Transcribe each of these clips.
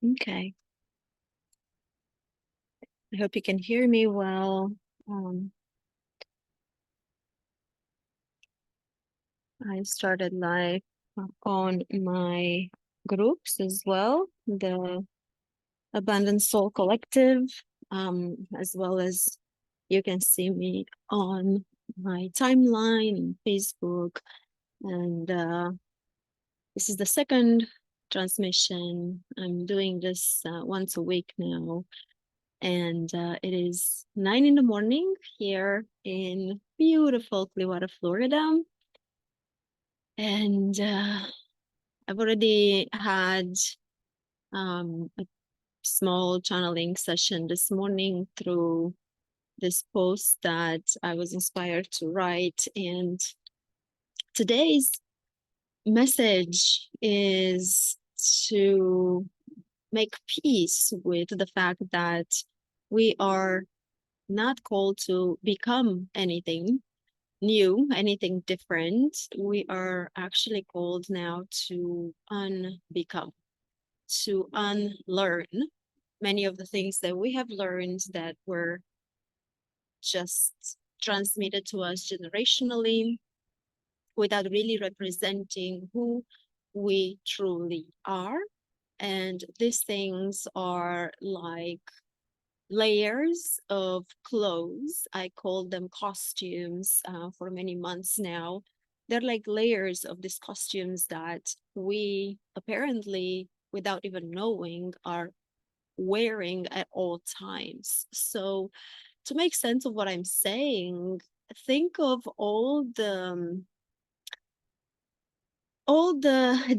Okay. I hope you can hear me well. Um, I started live on my groups as well, the Abundant Soul Collective, as well as you can see me on my timeline in Facebook. And this is the second transmission. I'm doing this once a week now. And it is 9 in the morning here in beautiful Clearwater, Florida. And I've already had a small channeling session this morning through this post that I was inspired to write. And today's message is to make peace with the fact that we are not called to become anything new, anything different. We are actually called now to unbecome, to unlearn many of the things that we have learned that were just transmitted to us generationally without really representing who we truly are. And these things are like layers of clothes. I call them costumes for many months now. They're like layers of these costumes that we apparently, without even knowing, are wearing at all times. So, to make sense of what I'm saying, think of all the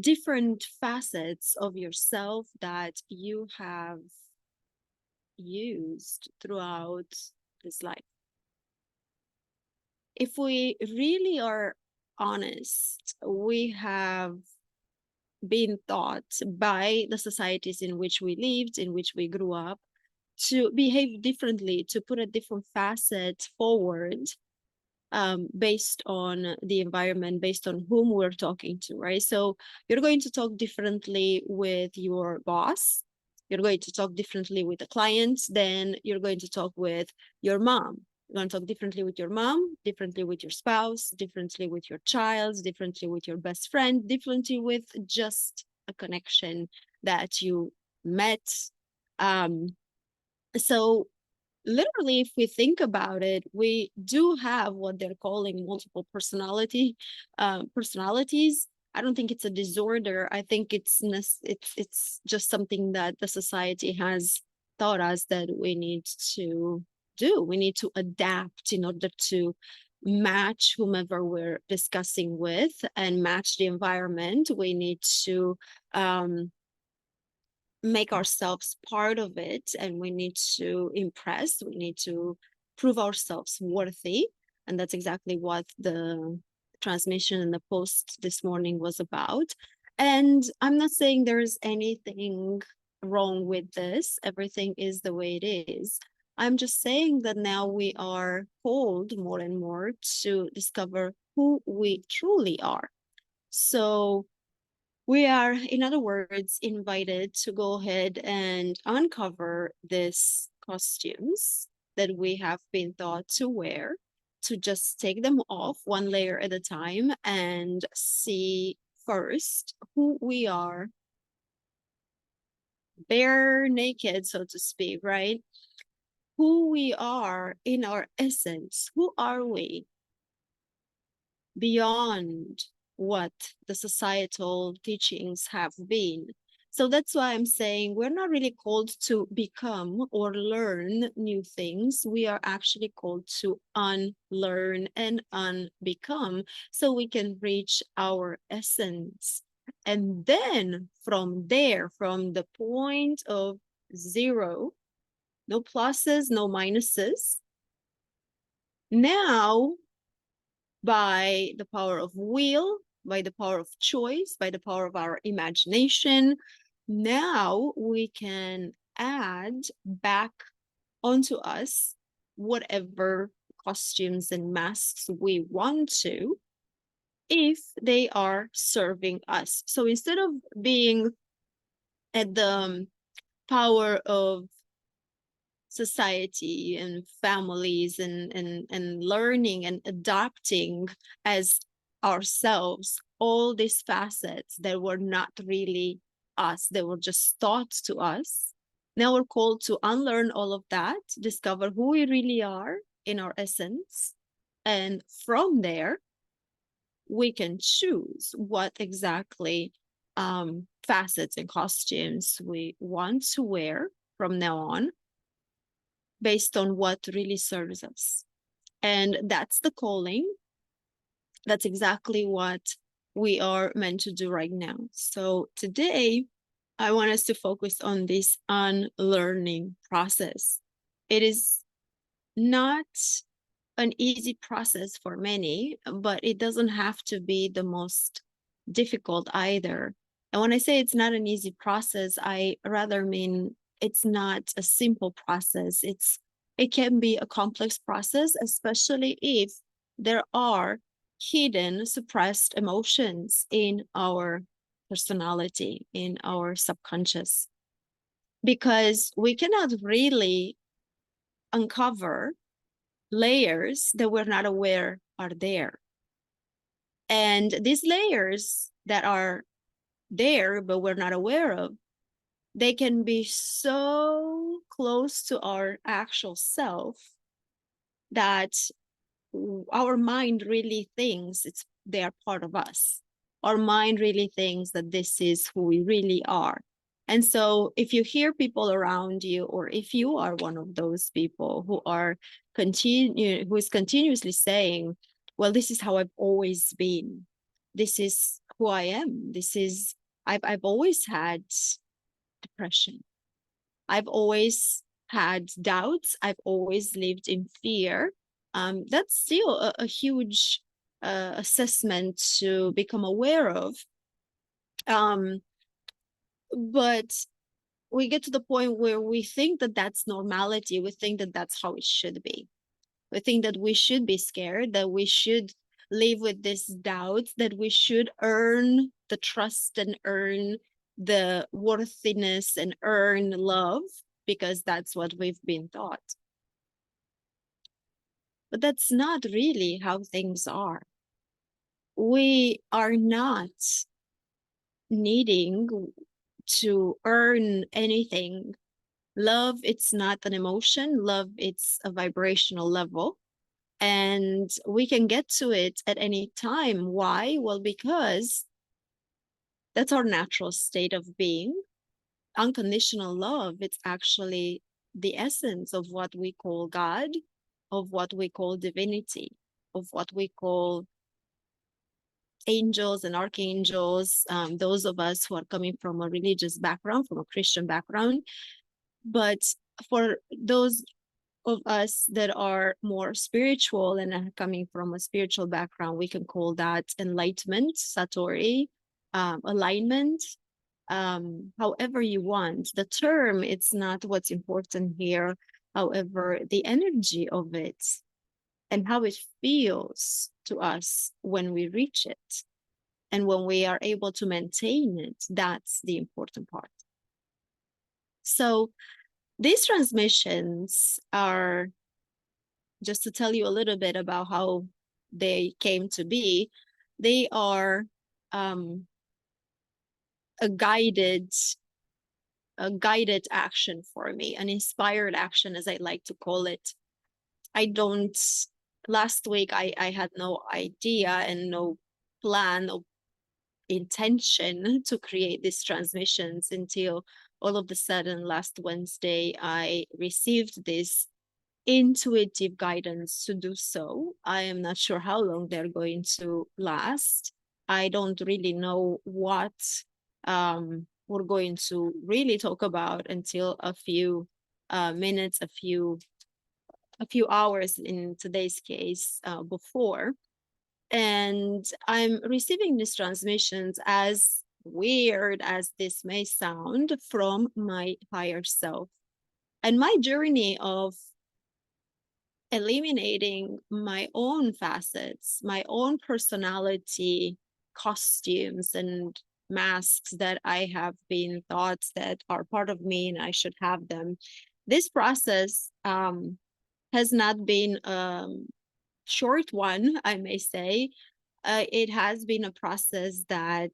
different facets of yourself that you have used throughout this life. If we really are honest, we have been taught by the societies in which we lived, in which we grew up, to behave differently, to put a different facet forward based on the environment, based on whom we're talking to, right? So you're going to talk differently with your boss. You're going to talk differently with the clients. Then you're going to talk with your mom. You're going to talk differently with your mom, differently with your spouse, differently with your child, differently with your best friend, differently with just a connection that you met. Um, so literally, if we think about it, we do have what they're calling multiple personalities. I don't think it's a disorder. I think it's just something that the society has taught us that we need to do. We need to adapt in order to match whomever we're discussing with and match the environment. We need to make ourselves part of it, and we need to impress, we need to prove ourselves worthy. And that's exactly what the transmission and the post this morning was about. And I'm not saying there's anything wrong with this, everything is the way it is. I'm just saying that now we are called more and more to discover who we truly are. So we are, in other words, invited to go ahead and uncover these costumes that we have been taught to wear, to just take them off one layer at a time and see first who we are, bare naked, so to speak, right? Who we are in our essence. Who are we beyond what the societal teachings have been? So that's why I'm saying we're not really called to become or learn new things. We are actually called to unlearn and unbecome so we can reach our essence. And then from there, from the point of zero, no pluses, no minuses, now by the power of will, by the power of choice, by the power of our imagination, now we can add back onto us whatever costumes and masks we want to, if they are serving us. So instead of being at the power of society and families and learning and adapting as ourselves, all these facets that were not really us, they were just taught to us. Now we're called to unlearn all of that, discover who we really are in our essence, and from there we can choose what exactly facets and costumes we want to wear from now on, based on what really serves us. And that's the calling. That's exactly what we are meant to do right now. So today, I want us to focus on this unlearning process. It is not an easy process for many, but it doesn't have to be the most difficult either. And when I say it's not an easy process, I rather mean it's not a simple process. It can be a complex process, especially if there are hidden, suppressed emotions in our personality, in our subconscious, because we cannot really uncover layers that we're not aware are there. And these layers that are there, but we're not aware of, they can be so close to our actual self that our mind really thinks they are part of us. Our mind really thinks that this is who we really are. And so if you hear people around you, or if you are one of those people who is continuously saying, well, this is how I've always been, this is who I am, I've always had depression, I've always had doubts, I've always lived in fear, that's still a huge assessment to become aware of. But we get to the point where we think that that's normality. We think that that's how it should be. We think that we should be scared, that we should live with this doubt, that we should earn the trust and earn the worthiness and earn love, because that's what we've been taught. But that's not really how things are. We are not needing to earn anything. Love, it's not an emotion. Love, it's a vibrational level. And we can get to it at any time. Why? Well, because that's our natural state of being. Unconditional love, it's actually the essence of what we call God, of what we call divinity, of what we call angels and archangels, those of us who are coming from a religious background, from a Christian background. But for those of us that are more spiritual and are coming from a spiritual background, we can call that enlightenment, satori, alignment, however you want. The term, it's not what's important here. However, the energy of it and how it feels to us when we reach it and when we are able to maintain it, that's the important part. So these transmissions are, just to tell you a little bit about how they came to be, they are a guided action for me, an inspired action, as I like to call it. Last week I had no idea and no plan or intention to create these transmissions until all of a sudden last Wednesday I received this intuitive guidance to do so. I am not sure how long they're going to last. I don't really know what we're going to really talk about until a few minutes, a few hours in today's case before. And I'm receiving these transmissions, as weird as this may sound, from my higher self. And my journey of eliminating my own facets, my own personality, costumes, and masks that I have been thought that are part of me and I should have them. This process has not been short one, I may say. It has been a process that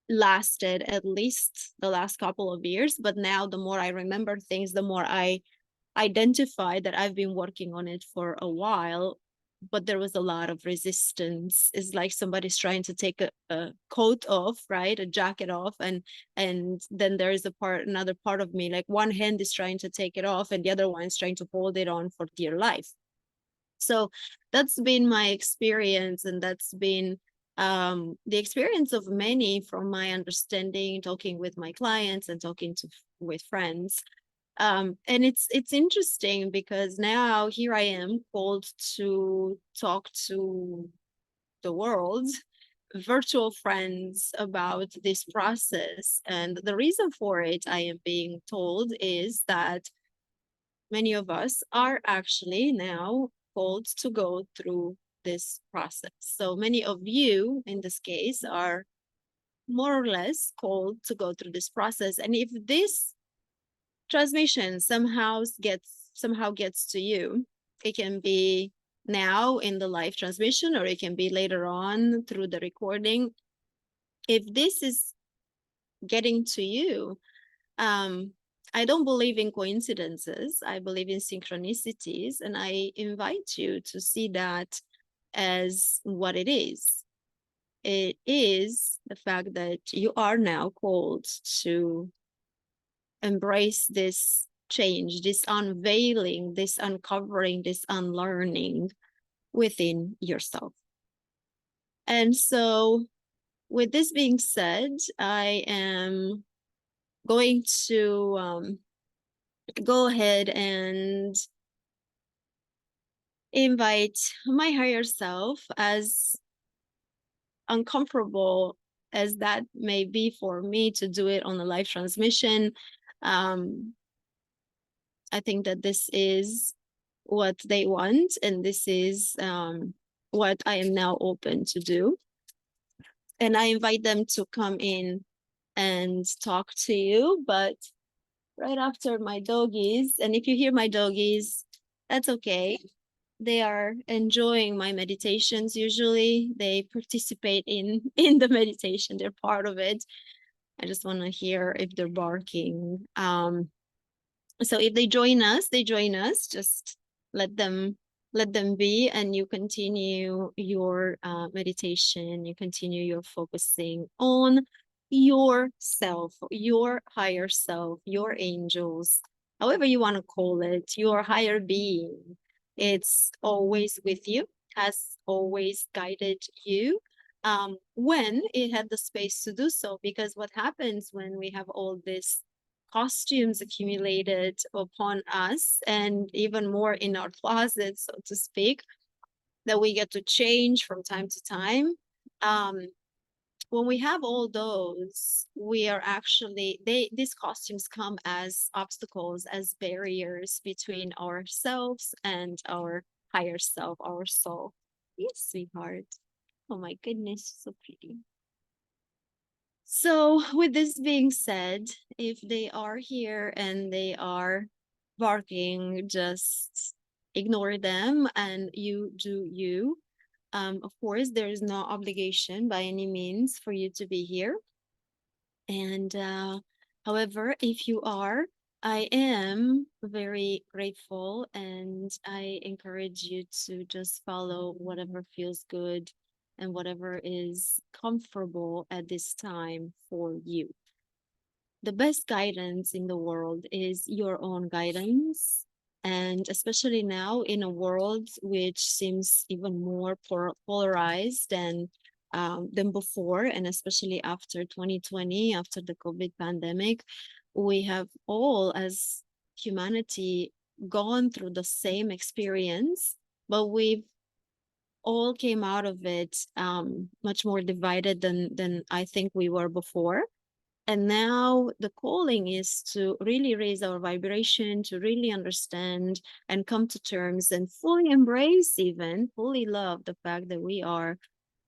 lasted at least the last couple of years, but now the more I remember things, the more I identify that I've been working on it for a while, but there was a lot of resistance. It's like somebody's trying to take a coat off, right? A jacket off, and then there is another part of me, like one hand is trying to take it off and the other one is trying to hold it on for dear life. So that's been my experience, and that's been the experience of many, from my understanding, talking with my clients and talking with friends. And it's interesting because now here I am called to talk to the world, virtual friends, about this process. And the reason for it, I am being told, is that many of us are actually now called to go through this process. So many of you in this case are more or less called to go through this process. And if this transmission somehow gets to you, it can be now in the live transmission, or it can be later on through the recording. If this is getting to you, I don't believe in coincidences. I believe in synchronicities, and I invite you to see that as what it is. It is the fact that you are now called to embrace this change, this unveiling, this uncovering, this unlearning within yourself. And so, with this being said, I am going to go ahead and invite my higher self, as uncomfortable as that may be for me to do it on a live transmission. I think that this is what they want, and this is what I am now open to do. And I invite them to come in and talk to you, but right after my doggies, and if you hear my doggies, that's okay. They are enjoying my meditations. Usually they participate in the meditation, they're part of it. I just want to hear if they're barking. So if they join us, just let them be, and you continue your meditation, you continue your focusing on yourself, your higher self, your angels, however you want to call it, your higher being. It's always with you, has always guided you, when it had the space to do so. Because what happens when we have all this costumes accumulated upon us, and even more in our closets, so to speak, that we get to change from time to time. When we have all those, we are actually, these costumes come as obstacles, as barriers between ourselves and our higher self, our soul. Yes, sweetheart. Oh my goodness, so pretty. So with this being said, if they are here and they are barking, just ignore them and you do you. Of course, there is no obligation by any means for you to be here. And however, if you are, I am very grateful, and I encourage you to just follow whatever feels good and whatever is comfortable at this time for you. The best guidance in the world is your own guidance. And especially now in a world which seems even more polarized than before, and especially after 2020, after the COVID pandemic, we have all, as humanity, gone through the same experience, but we've all came out of it much more divided than I think we were before. And now the calling is to really raise our vibration, to really understand and come to terms and fully embrace, even fully love the fact that we are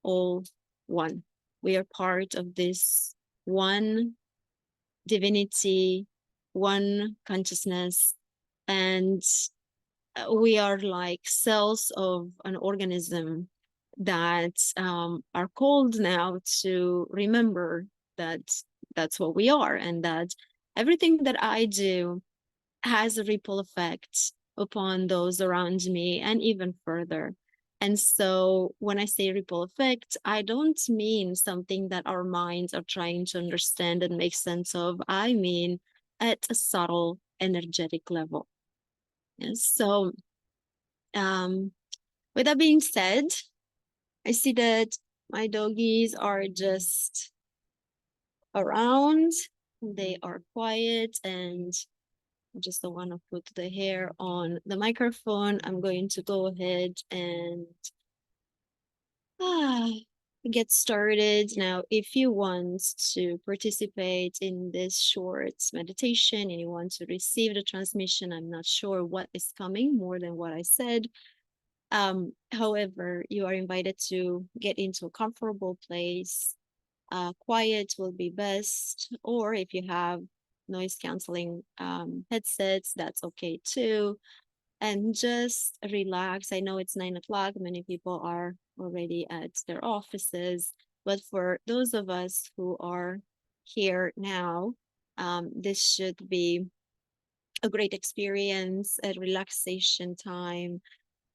all one. We are part of this one divinity, one consciousness, and we are like cells of an organism that are called now to remember that that's what we are, and that everything that I do has a ripple effect upon those around me and even further. And so when I say ripple effect, I don't mean something that our minds are trying to understand and make sense of. I mean at a subtle energetic level. And so with that being said, I see that my doggies are just around. They are quiet, and I just don't want to put the hair on the microphone. I'm going to go ahead and get started. Now, if you want to participate in this short meditation and you want to receive the transmission, I'm not sure what is coming more than what I said. However, you are invited to get into a comfortable place. Quiet will be best, or if you have noise canceling headsets, that's okay too. And just relax. I know it's 9 o'clock. Many people are already at their offices, but for those of us who are here now, this should be a great experience, a relaxation time.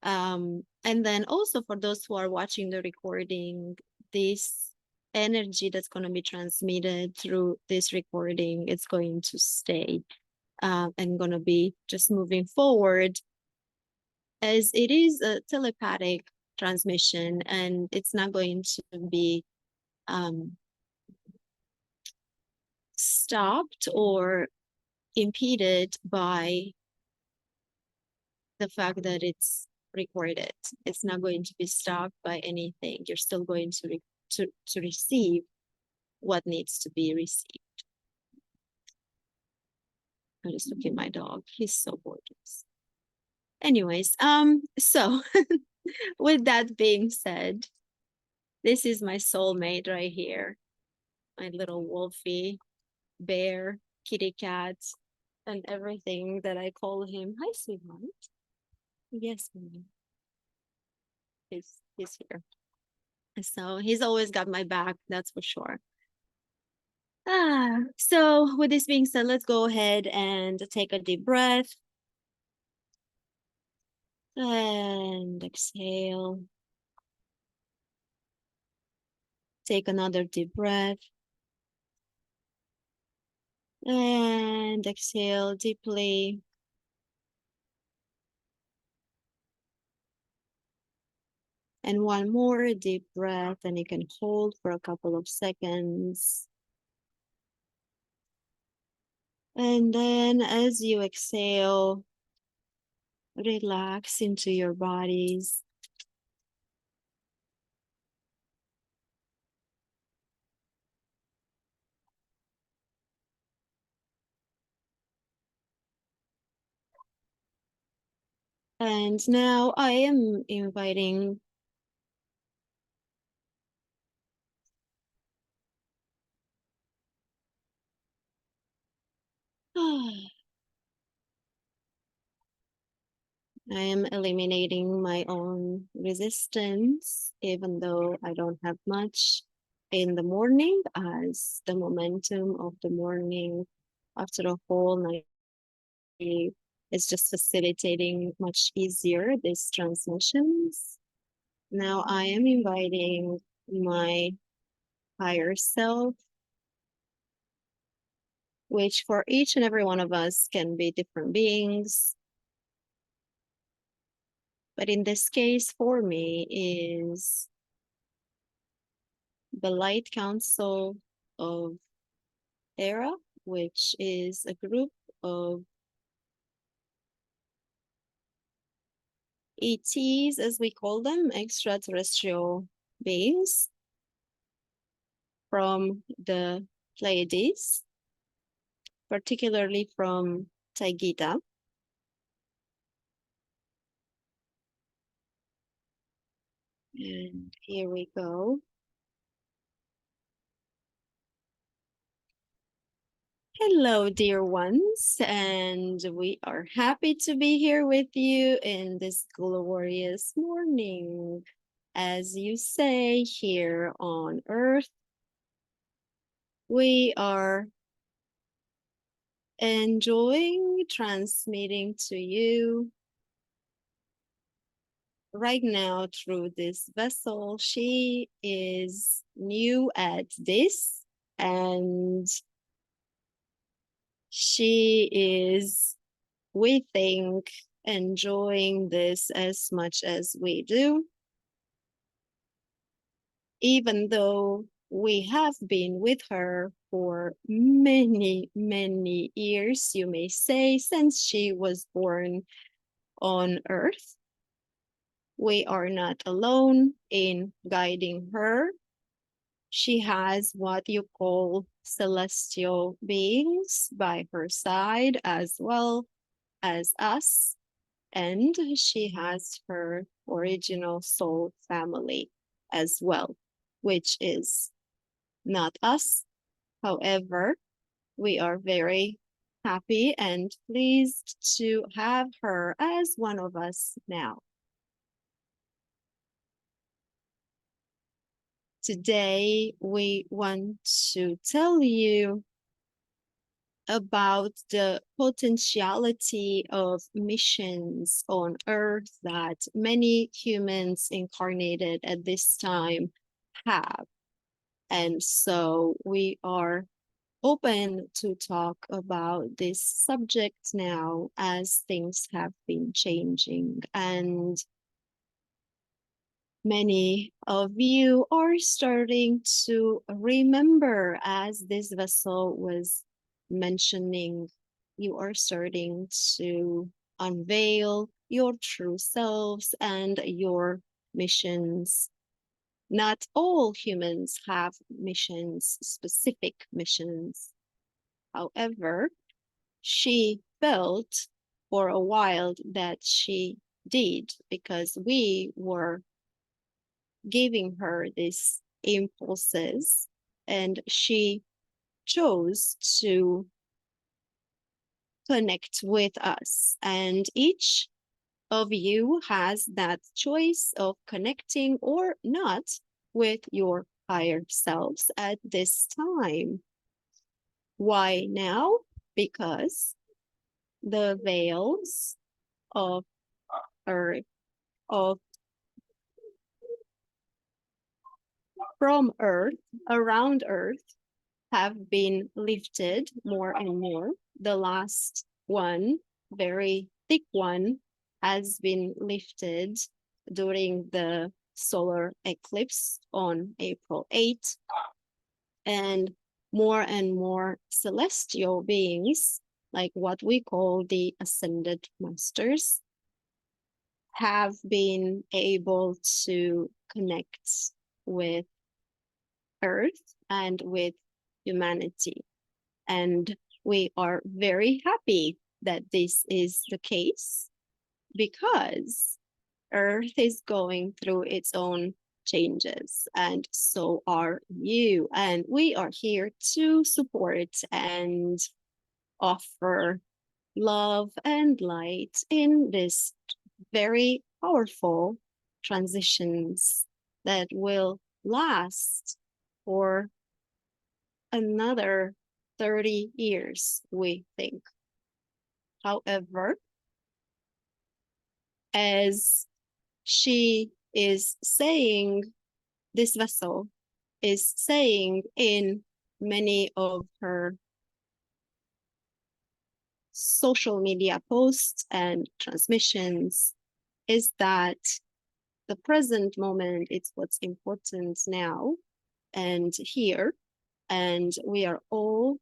And then also for those who are watching the recording, this energy that's going to be transmitted through this recording, it's going to stay and going to be just moving forward, as it is a telepathic transmission, and it's not going to be stopped or impeded by the fact that it's recorded. It's not going to be stopped by anything. You're still going to receive what needs to be received. I'm just looking at my dog. He's so gorgeous. Anyways, so with that being said, this is my soulmate right here, my little wolfie, bear, kitty cat, and everything that I call him. Hi, sweetheart. Yes, mommy. He's here. So he's always got my back, that's for sure. So with this being said, let's go ahead and take a deep breath. And exhale. Take another deep breath. And exhale deeply. And one more deep breath, and you can hold for a couple of seconds. And then as you exhale, relax into your bodies. And now I am inviting I am eliminating my own resistance, even though I don't have much in the morning, as the momentum of the morning after a whole night is just facilitating much easier these transmissions. Now I am inviting my higher self, which for each and every one of us can be different beings. But in this case, for me, is the Light Council of Erra, which is a group of ETs, as we call them, extraterrestrial beings from the Pleiades, particularly from Taygeta. And here we go. Hello, dear ones, and we are happy to be here with you in this glorious morning. As you say, here on Earth, we are enjoying transmitting to you right now through this vessel. She is new at this, and she is, we think, enjoying this as much as we do, even though we have been with her for many, many years, you may say, since she was born on Earth. We are not alone in guiding her. She has what you call celestial beings by her side, as well as us. And she has her original soul family as well, which is not us. However, we are very happy and pleased to have her as one of us now. Today, we want to tell you about the potentiality of missions on Earth that many humans incarnated at this time have. And so we are open to talk about this subject now as things have been changing. And many of you are starting to remember, as this vessel was mentioning, you are starting to unveil your true selves and your missions. Not all humans have missions, specific missions. However, she felt for a while that she did, because we were giving her these impulses, and she chose to connect with us. And each of you has that choice of connecting or not with your higher selves at this time. Why now? Because the veils of Earth, of from Earth, around Earth, have been lifted more and more. The last one, very thick one, has been lifted during the solar eclipse on April 8th. And more celestial beings, like what we call the ascended masters, have been able to connect with Earth and with humanity. And we are very happy that this is the case, because Earth is going through its own changes, and so are you. And we are here to support and offer love and light in this very powerful transitions that will last for another 30 years, we think. However, as she is saying, this vessel is saying in many of her social media posts and transmissions, is that the present moment is what's important now and here, and we are all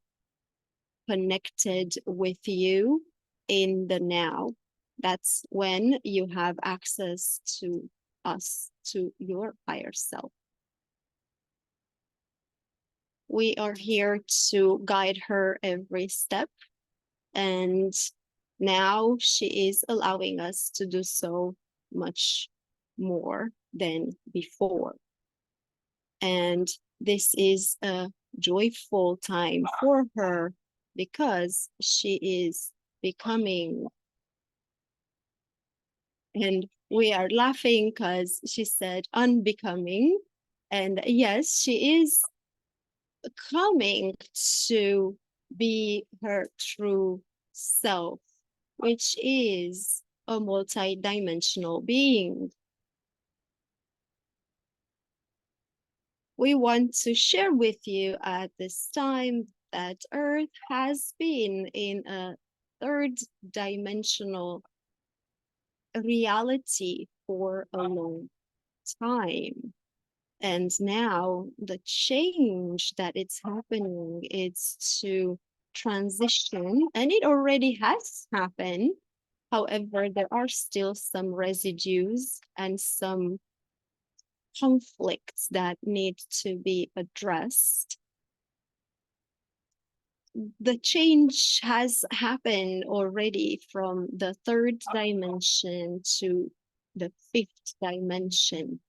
connected with you in the now. That's when you have access to us, to your higher self. We are here to guide her every step, and now she is allowing us to do so much more than before. And this is a joyful time for her, because she is becoming, and we are laughing because she said unbecoming. And yes, she is coming to be her true self, which is a multidimensional being. We want to share with you at this time that Earth has been in a third dimensional reality for a long time. And now the change that it's happening is to transition, and it already has happened. However, there are still some residues and some conflicts that need to be addressed. The change has happened already from the third dimension to the fifth dimension.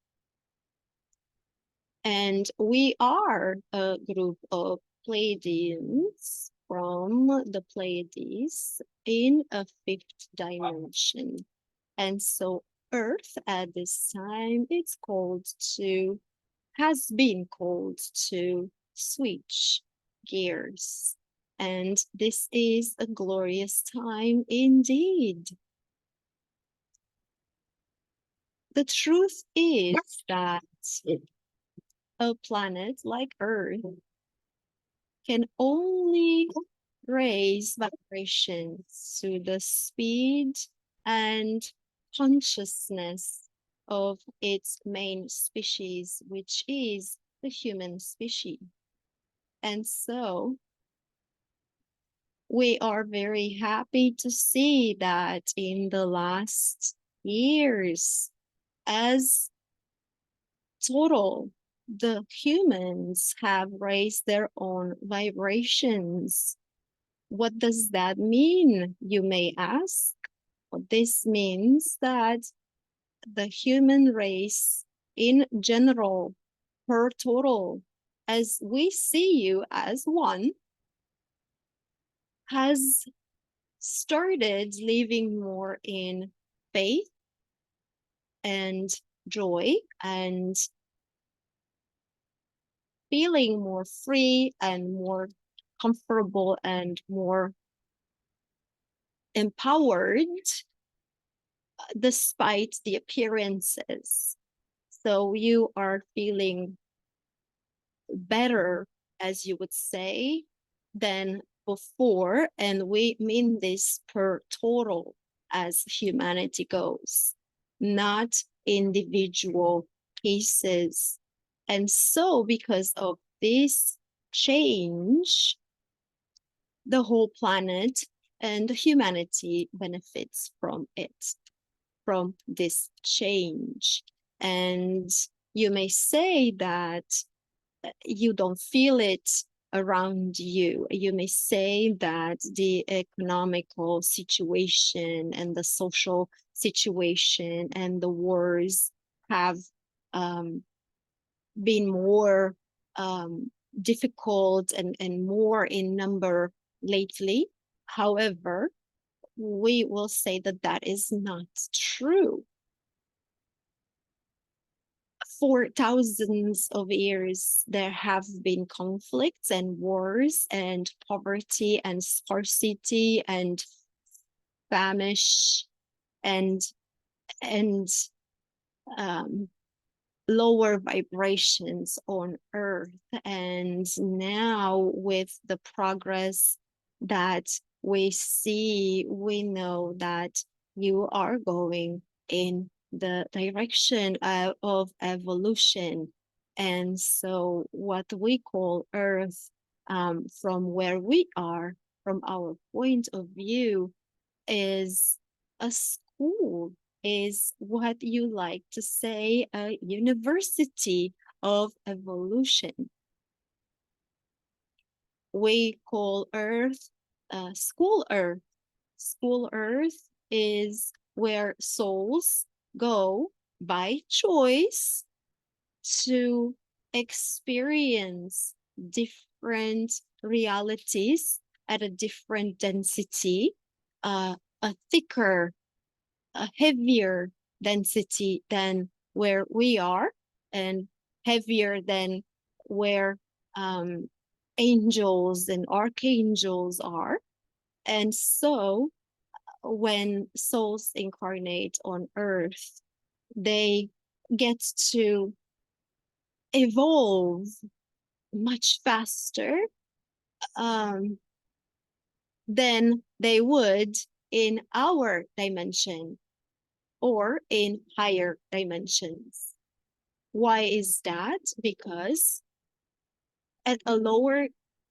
And we are a group of Pleiadians from the Pleiades in a fifth dimension. And so Earth at this time has been called to switch gears. And this is a glorious time indeed. The truth is that a planet like Earth can only raise vibrations to the speed and consciousness of its main species, which is the human species. And so we are very happy to see that in the last years, as total, the humans have raised their own vibrations. What does that mean, you may ask? Well, this means that the human race in general, per total, as we see you as one, has started living more in faith and joy and feeling more free and more comfortable and more empowered despite the appearances. So you are feeling better, as you would say, than before. And we mean this per total as humanity goes, not individual cases. And so, because of this change, the whole planet and humanity benefits from it, from this change. And you may say that you don't feel it around you. You may say that the economical situation and the social situation and the wars have been more difficult and more in number lately. However, we will say that that is not true. For thousands of years, there have been conflicts and wars and poverty and scarcity and famish and lower vibrations on Earth. And now, with the progress that we see, we know that you are going in the direction of evolution. And so, what we call Earth, from where we are, from our point of view, is a school, is what you like to say, a university of evolution. We call Earth School Earth. School Earth is where souls go by choice to experience different realities at a different density, a thicker, a heavier density than where we are, and heavier than where angels and archangels are. And so when souls incarnate on Earth, they get to evolve much faster than they would in our dimension or in higher dimensions. Why is that? Because at a lower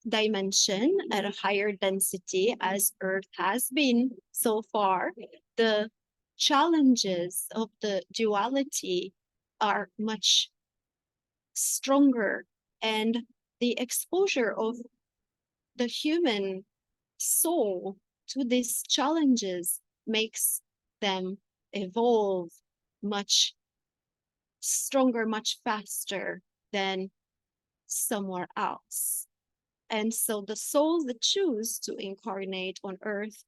dimension, at a higher density, as Earth has been so far, the challenges of the duality are much stronger, and the exposure of the human soul to these challenges makes them evolve much stronger, much faster than somewhere else. And so the souls that choose to incarnate on Earth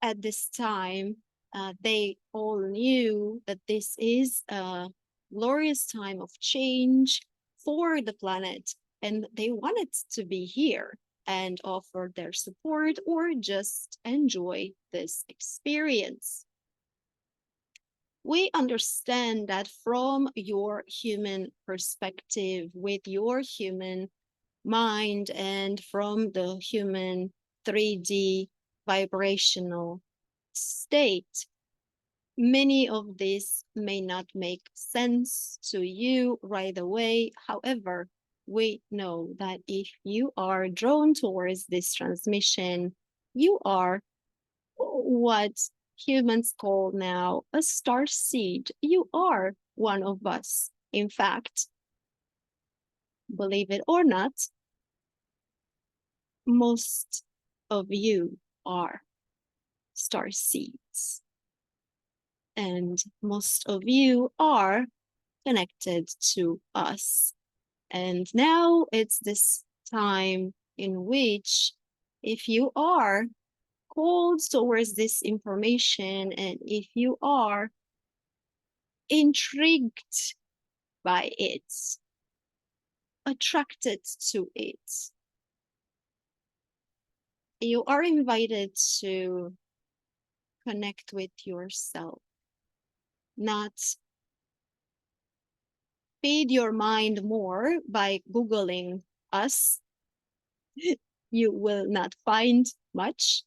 at this time, they all knew that this is a glorious time of change for the planet, and they wanted to be here and offer their support or just enjoy this experience. We understand that from your human perspective, with your human mind, and from the human 3D vibrational state, many of these may not make sense to you right away. However, we know that if you are drawn towards this transmission, you are what humans call now a star seed. You are one of us. In fact, believe it or not, most of you are star seeds. And most of you are connected to us. And now it's this time in which, if you are called towards this information, and if you are intrigued by it, attracted to it, you are invited to connect with yourself, not feed your mind more by Googling us. You will not find much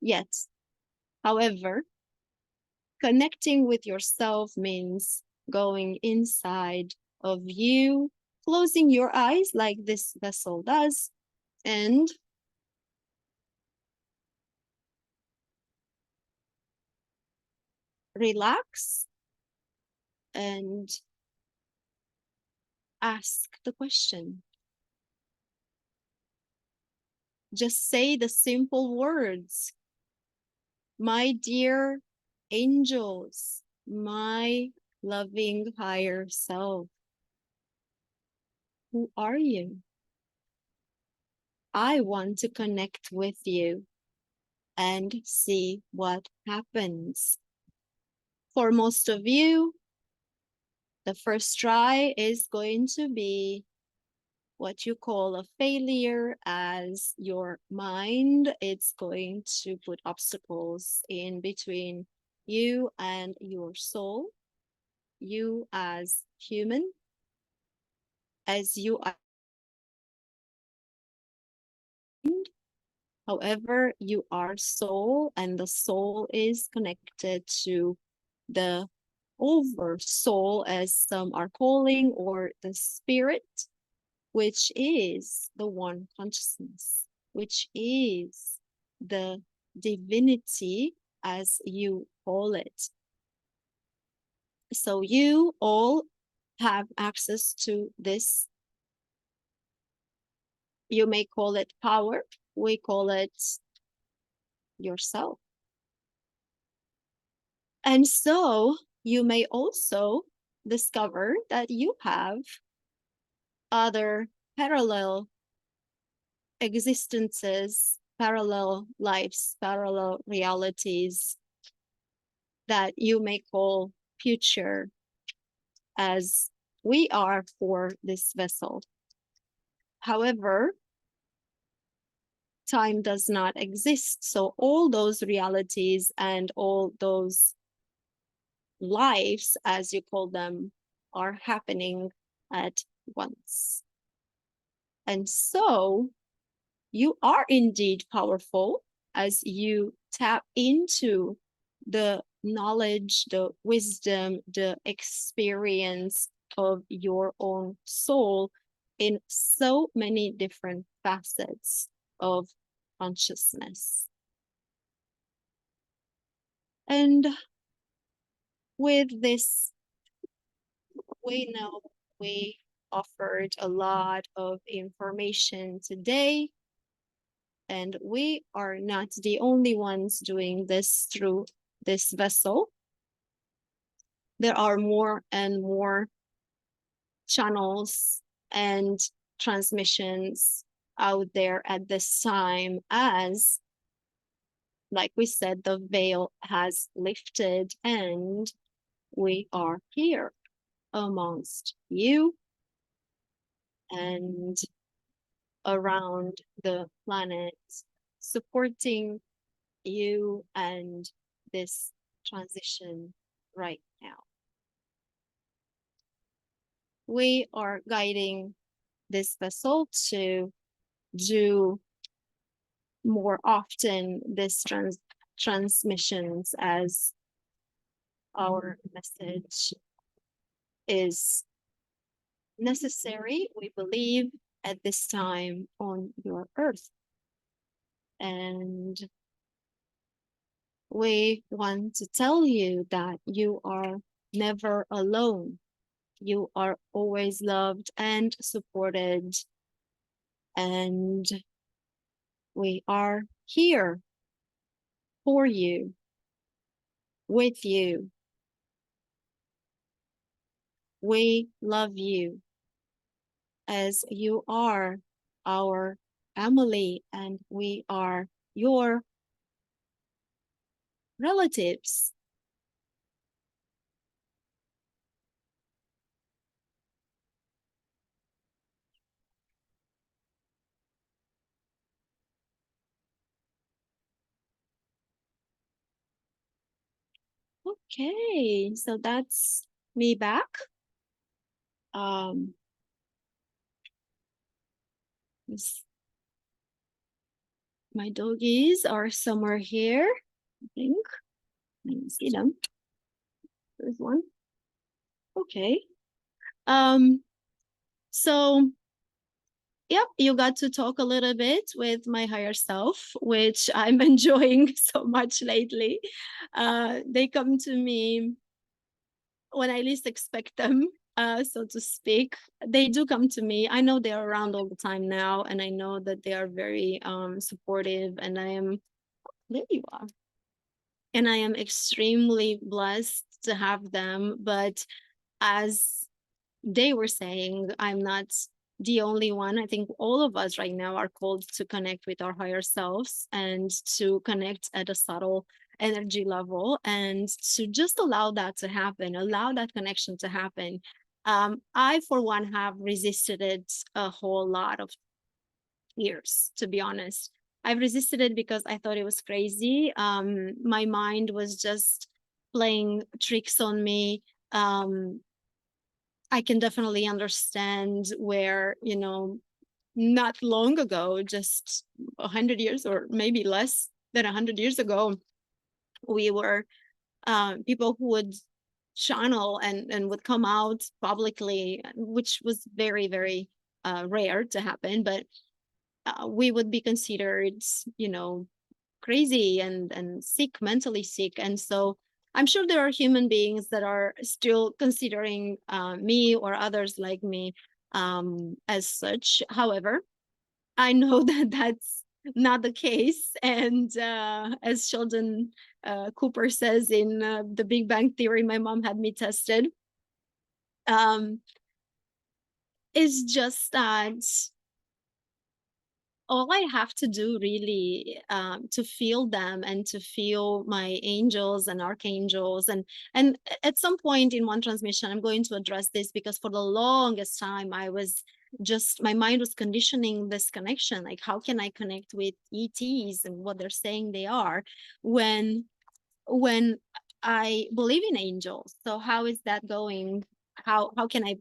yet. However, connecting with yourself means going inside of you, closing your eyes like this vessel does, and relax and ask the question. Just say the simple words. My dear angels, my loving higher self, who are you? I want to connect with you and see what happens. For most of you, the first try is going to be what you call a failure, as your mind, it's going to put obstacles in between you and your soul, you as human, as you are. However, you are soul, and the soul is connected to the over soul, as some are calling, or the spirit, which is the one consciousness, which is the divinity, as you call it. So you all have access to this. You may call it power. We call it yourself. And so you may also discover that you have other parallel existences, parallel lives, parallel realities that you may call future, as we are for this vessel. However, time does not exist. So all those realities and all those lives, as you call them, are happening at once. And so you are indeed powerful as you tap into the knowledge, the wisdom, the experience of your own soul in so many different facets of consciousness. And with this, we know we offered a lot of information today, and we are not the only ones doing this through this vessel. There are more and more channels and transmissions out there at this time, as, like we said, the veil has lifted and we are here amongst you and around the planet, supporting you and this transition right now. We are guiding this vessel to do more often this transmissions, as our message is necessary, we believe, at this time on your earth. And we want to tell you that you are never alone. You are always loved and supported, and we are here for you, with you. We love you as you are our family, and we are your relatives. Okay, so that's me back. My doggies are somewhere here, I think. I can see them. There's one. Okay. So yep, you got to talk a little bit with my higher self, which I'm enjoying so much lately. They come to me when I least expect them, so to speak. They do come to me. I know they're around all the time now, and I know that they are very supportive, and there you are. And I am extremely blessed to have them. But as they were saying, I'm not the only one. I think all of us right now are called to connect with our higher selves and to connect at a subtle energy level, and to just allow that to happen, allow that connection to happen. I, for one, have resisted it a whole lot of years, to be honest. I've resisted it because I thought it was crazy. My mind was just playing tricks on me. I can definitely understand where, not long ago, just 100 years or maybe less than 100 years ago, we were people who would channel and would come out publicly, which was very, very rare to happen, but we would be considered, crazy and sick, mentally sick. And so I'm sure there are human beings that are still considering me or others like me as such. However, I know that that's not the case. And as Sheldon Cooper says in The Big Bang Theory, my mom had me tested. It's just that all I have to do really to feel them and to feel my angels and archangels. And at some point in one transmission, I'm going to address this, because for the longest time I was just, my mind was conditioning this connection. Like, how can I connect with ETs and what they're saying they are, when I believe in angels? So how is that going? How can I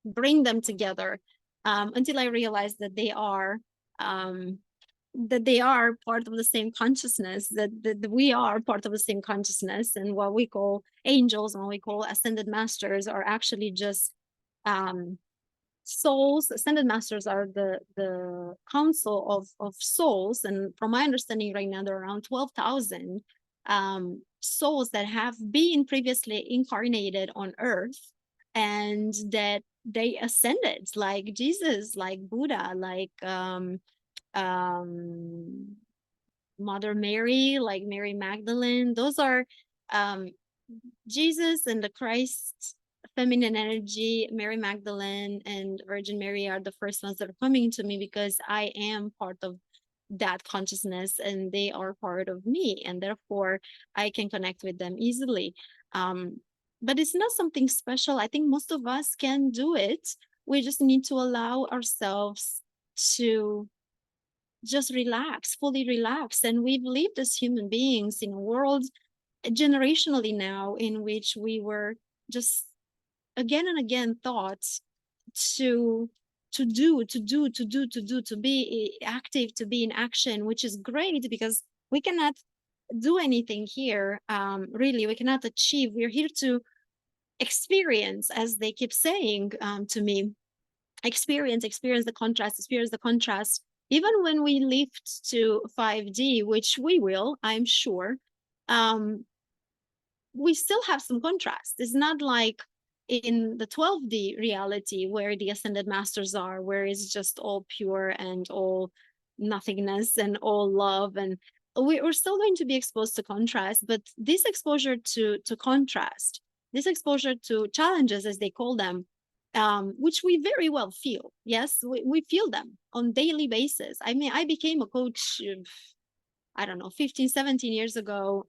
bring them together? Until I realized that they are part of the same consciousness, that we are part of the same consciousness, and what we call angels and what we call ascended masters are actually just souls. Ascended masters are the council of souls, and from my understanding right now there are around 12,000 souls that have been previously incarnated on earth, and that they ascended, like Jesus, like Buddha, like Mother Mary, like Mary Magdalene. Those are Jesus and the Christ feminine energy. Mary Magdalene and Virgin Mary are the first ones that are coming to me, because I am part of that consciousness and they are part of me, and therefore I can connect with them easily. But it's not something special. I think most of us can do it. We just need to allow ourselves to just relax, fully relax. And we've lived as human beings in a world generationally now in which we were just again and again taught to to be active, to be in action, which is great, because we cannot do anything here. Really, we cannot achieve. We're here to experience, as they keep saying to me, experience the contrast. Even when we lift to 5D, which we will, I'm sure, we still have some contrast. It's not like in the 12D reality where the ascended masters are, where it's just all pure and all nothingness and all love, and we're still going to be exposed to contrast. But this exposure to contrast, this exposure to challenges, as they call them, which we very well feel. Yes, we feel them on daily basis. I mean, I became a coach, I don't know, 15, 17 years ago,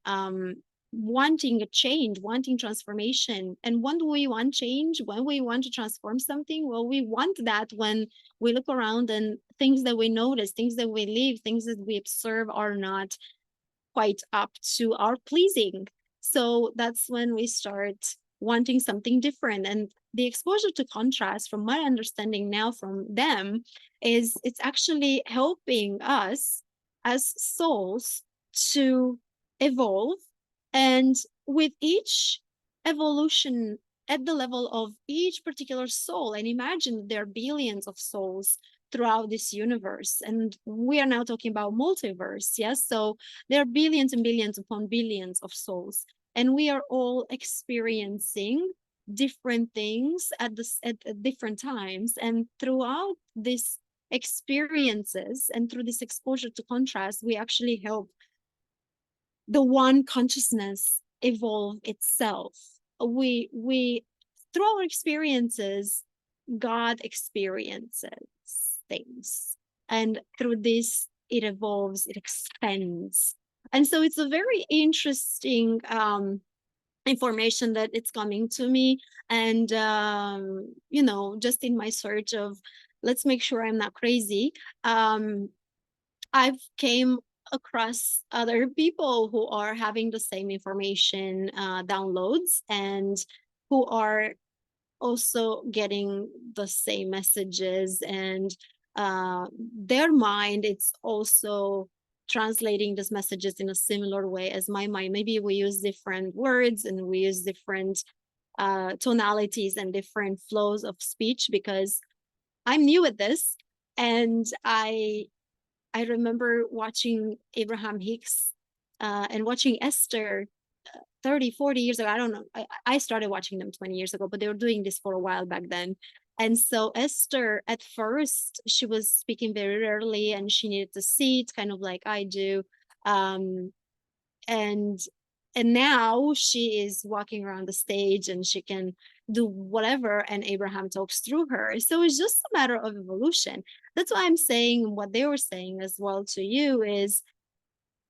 wanting a change, wanting transformation. And when do we want change? When we want to transform something? Well, we want that when we look around and things that we notice, things that we live, things that we observe are not quite up to our pleasing. So that's when we start wanting something different. And the exposure to contrast, from my understanding now from them, is it's actually helping us as souls to evolve. And with each evolution at the level of each particular soul, and imagine there are billions of souls throughout this universe, and we are now talking about multiverse. Yes, so there are billions and billions upon billions of souls, and we are all experiencing different things at different times. And throughout these experiences and through this exposure to contrast, we actually help the one consciousness evolve itself. We through our experiences, God experiences things, and through this it evolves, it expands. And so it's a very interesting information that it's coming to me. And you know, just in my search of, let's make sure I'm not crazy, I've came across other people who are having the same information downloads, and who are also getting the same messages, and their mind, it's also translating these messages in a similar way as my mind. Maybe we use different words and we use different tonalities and different flows of speech, because I'm new at this. And I remember watching Abraham Hicks and watching Esther 30, 40 years ago. I don't know. I started watching them 20 years ago, but they were doing this for a while back then. And so Esther, at first, she was speaking very rarely and she needed to sit, kind of like I do. And now she is walking around the stage and she can do whatever, and Abraham talks through her. So it's just a matter of evolution. That's why I'm saying what they were saying as well to you is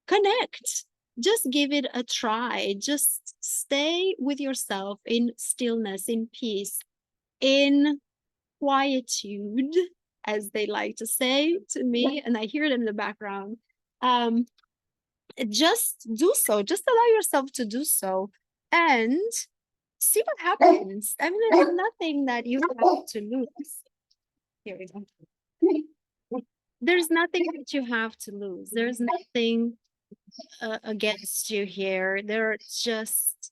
connect. Just give it a try. Just stay with yourself in stillness, in peace, in quietude, as they like to say to me, and I hear it in the background. Just do so. Just allow yourself to do so, and see what happens. I mean, there's nothing that you have to lose. Here we go. There's nothing that you have to lose. There's nothing against you here. There are just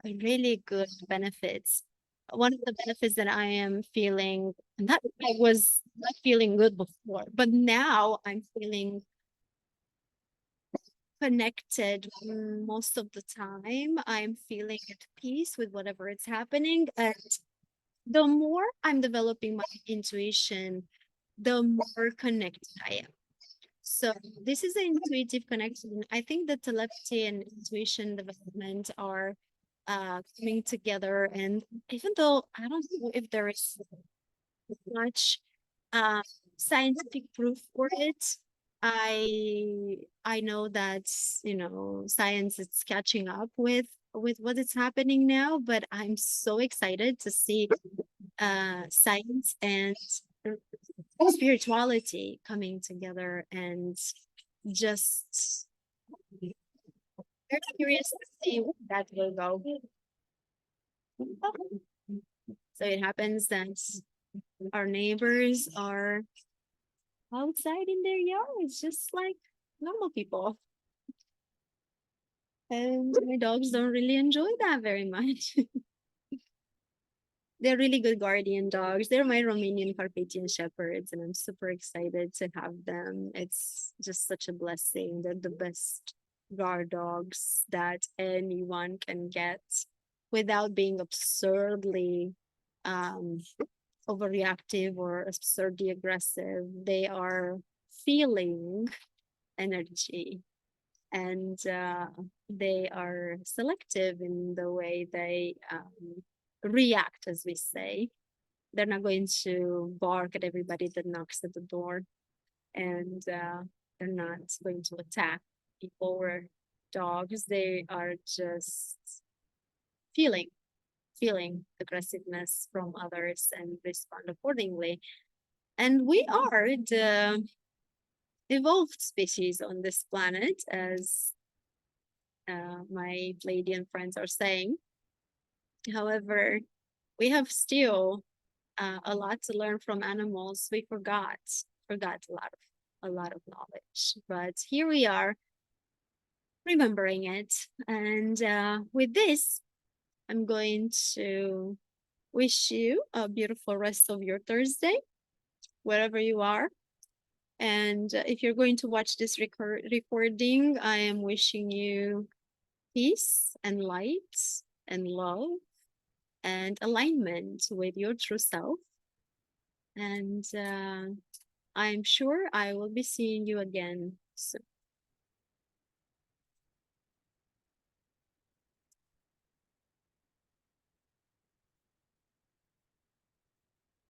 really good benefits. One of the benefits that I am feeling, and that I was not feeling good before, but now I'm feeling connected most of the time. I'm feeling at peace with whatever is happening. And the more I'm developing my intuition, the more connected I am. So this is an intuitive connection. I think that telepathy and intuition development are coming together. And even though I don't know if there is much uh, scientific proof for it, I know that science is catching up with what is happening now. But I'm so excited to see science and spirituality coming together, and just very curious to see where that will go. So it happens that our neighbors are outside in their yards, just like normal people. And my dogs don't really enjoy that very much. They're really good guardian dogs. They're my Romanian Carpathian Shepherds, and I'm super excited to have them. It's just such a blessing. They're the best guard dogs that anyone can get without being absurdly overreactive or absurdly aggressive. They are feeling energy, and they are selective in the way they react, as we say. They're not going to bark at everybody that knocks at the door, and they're not going to attack people or dogs. They are just feeling aggressiveness from others and respond accordingly. And we are the evolved species on this planet, as my Pleiadian friends are saying. However, we have still a lot to learn from animals. We forgot a lot of knowledge, but here we are remembering it. And with this, I'm going to wish you a beautiful rest of your Thursday, wherever you are. And if you're going to watch this recording, I am wishing you peace and light and love and alignment with your true self. And I'm sure I will be seeing you again soon.